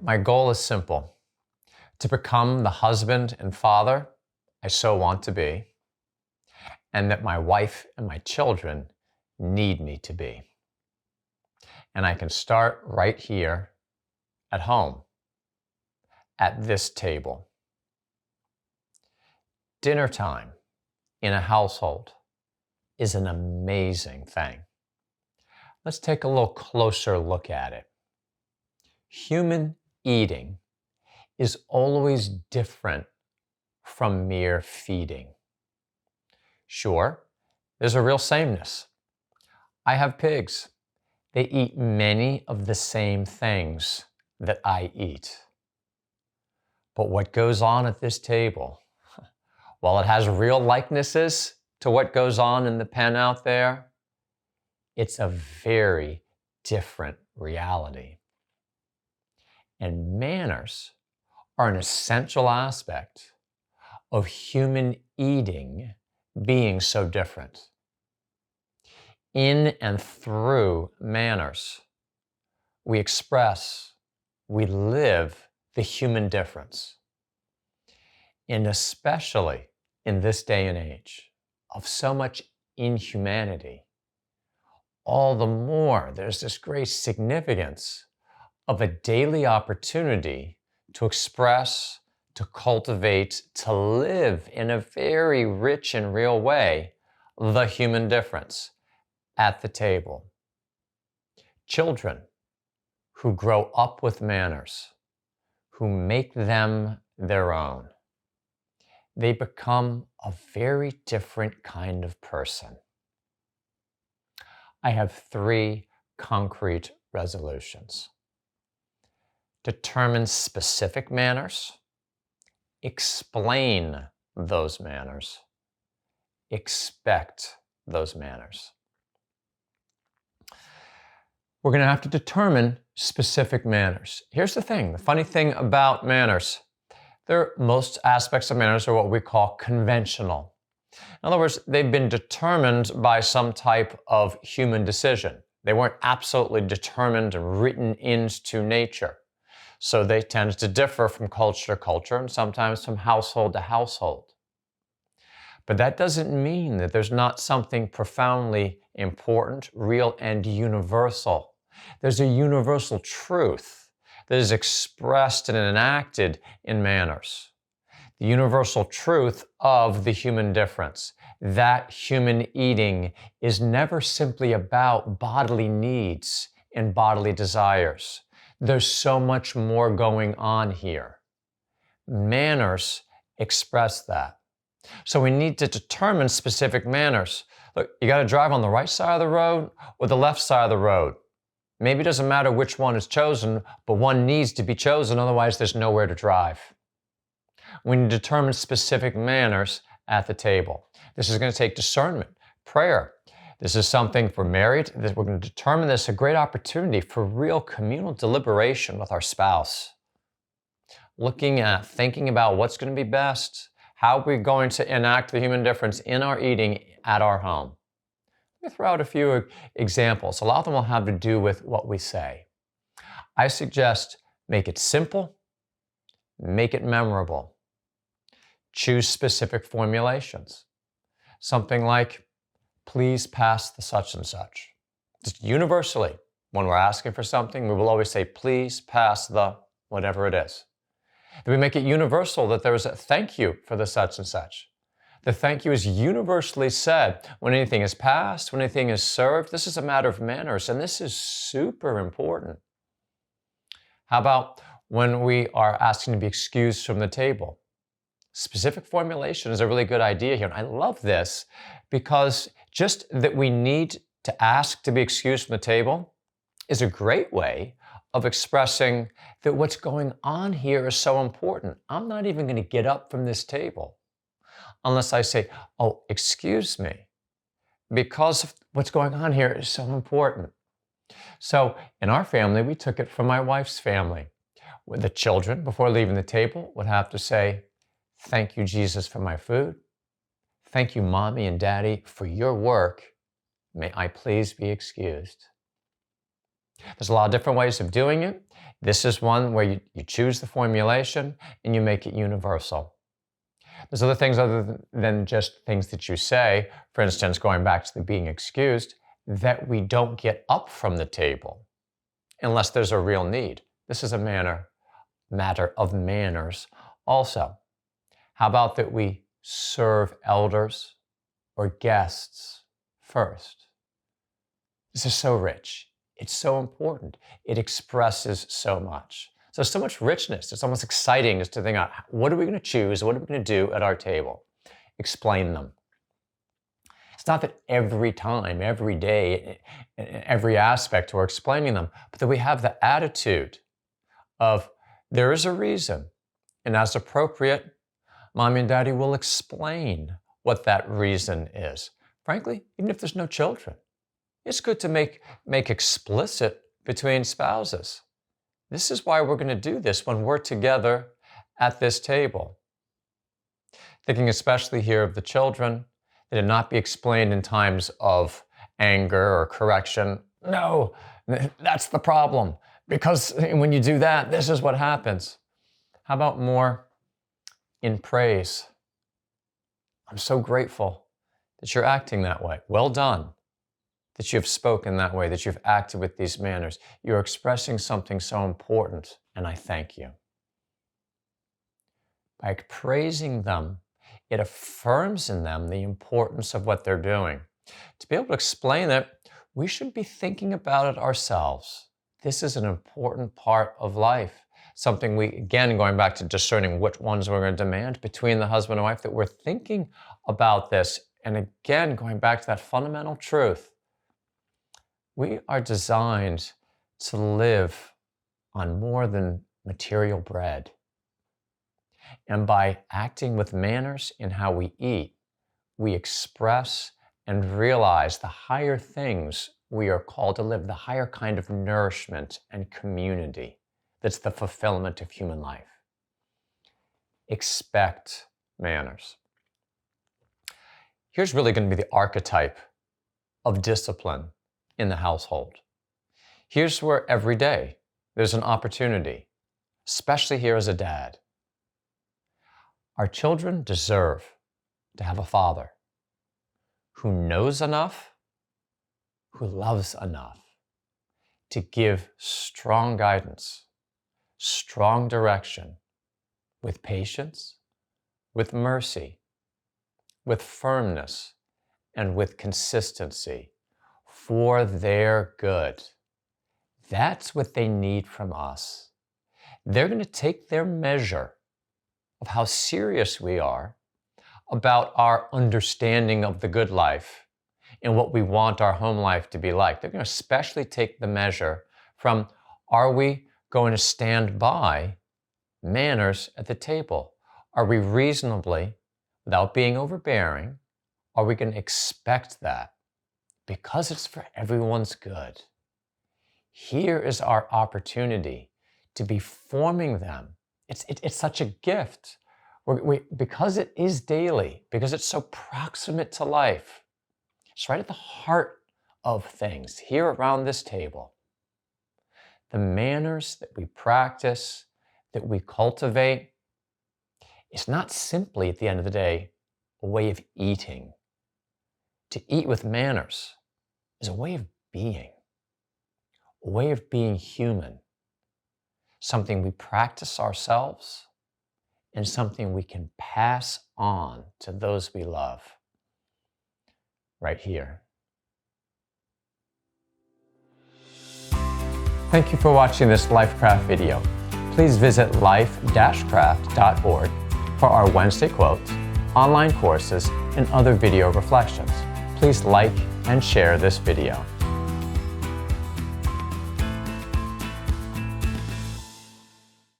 My goal is simple: to become the husband and father I so want to be, and that my wife and my children need me to be. And I can start right here at home, at this table. Dinner time in a household is an amazing thing. Let's take a little closer look at it. Human eating is always different from mere feeding. Sure, there's a real sameness. I have pigs. They eat many of the same things that I eat. But what goes on at this table, while it has real likenesses to what goes on in the pen out there, it's a very different reality. And manners are an essential aspect of human eating being so different. In and through manners, we express, we live the human difference. And especially in this day and age of so much inhumanity, all the more there's this great significance of a daily opportunity to express, to cultivate, to live in a very rich and real way the human difference at the table. Children who grow up with manners, who make them their own, they become a very different kind of person. I have 3 concrete resolutions. Determine specific manners, explain those manners, expect those manners. We're going to have to determine specific manners. Here's the thing, the funny thing about manners, most aspects of manners are what we call conventional. In other words, they've been determined by some type of human decision. They weren't absolutely determined and written into nature. So they tend to differ from culture to culture and sometimes from household to household. But that doesn't mean that there's not something profoundly important, real, and universal. There's a universal truth that is expressed and enacted in manners. The universal truth of the human difference, that human eating is never simply about bodily needs and bodily desires. There's so much more going on here. Manners express that. So we need to determine specific manners. Look, you got to drive on the right side of the road or the left side of the road. Maybe it doesn't matter which one is chosen, but one needs to be chosen, otherwise there's nowhere to drive. We need to determine specific manners at the table. This is going to take discernment, prayer. This is something for married. We're going to determine this a great opportunity for real communal deliberation with our spouse. Looking at, thinking about what's going to be best, how we're going to enact the human difference in our eating at our home. Let me throw out a few examples. A lot of them will have to do with what we say. I suggest make it simple, make it memorable. Choose specific formulations. Something like, please pass the such and such. Just universally, when we're asking for something, we will always say, please pass the whatever it is. Then we make it universal that there is a thank you for the such and such. The thank you is universally said when anything is passed, when anything is served. This is a matter of manners, and this is super important. How about when we are asking to be excused from the table? Specific formulation is a really good idea here. And I love this because just that we need to ask to be excused from the table is a great way of expressing that what's going on here is so important. I'm not even going to get up from this table unless I say, oh, excuse me, because what's going on here is so important. So in our family, we took it from my wife's family. The children, before leaving the table, would have to say, thank you, Jesus, for my food. Thank you, Mommy and Daddy, for your work. May I please be excused. There's a lot of different ways of doing it. This is one where you choose the formulation and you make it universal. There's other things other than just things that you say, for instance, going back to the being excused, that we don't get up from the table unless there's a real need. This is a matter of manners also. How about that we serve elders or guests first? This is so rich. It's so important. It expresses so much. So there's so much richness. It's almost exciting just to think out, what are we going to choose? What are we going to do at our table? Explain them. It's not that every time, every day, every aspect we're explaining them, but that we have the attitude of there is a reason, and as appropriate, Mommy and Daddy will explain what that reason is. Frankly, even if there's no children, it's good to make explicit between spouses. This is why we're going to do this when we're together at this table. Thinking especially here of the children, that it not be explained in times of anger or correction. No, that's the problem. Because when you do that, this is what happens. How about more in praise? I'm so grateful that you're acting that way. Well done. That you've spoken that way, that you've acted with these manners. You're expressing something so important, and I thank you. By praising them, it affirms in them the importance of what they're doing. To be able to explain it, we should be thinking about it ourselves. This is an important part of life. Something we, again, going back to discerning which ones we're going to demand between the husband and wife, that we're thinking about this. And again, going back to that fundamental truth, we are designed to live on more than material bread. And by acting with manners in how we eat, we express and realize the higher things we are called to live, the higher kind of nourishment and community that's the fulfillment of human life. Expect manners. Here's really going to be the archetype of discipline in the household. Here's where every day there's an opportunity, especially here as a dad. Our children deserve to have a father who knows enough, who loves enough to give strong guidance, strong direction, with patience, with mercy, with firmness, and with consistency for their good. That's what they need from us. They're going to take their measure of how serious we are about our understanding of the good life and what we want our home life to be like. They're going to especially take the measure from, are we going to stand by manners at the table? Are we reasonably, without being overbearing, are we going to expect that? Because it's for everyone's good. Here is our opportunity to be forming them. It's such a gift. Because it is daily, because it's so proximate to life, it's right at the heart of things here around this table. The manners that we practice, that we cultivate, it's not simply, at the end of the day, a way of eating. To eat with manners is a way of being human, something we practice ourselves, and something we can pass on to those we love right here. Thank you for watching this LifeCraft video. Please visit life-craft.org for our Wednesday quotes, online courses, and other video reflections. Please like and share this video.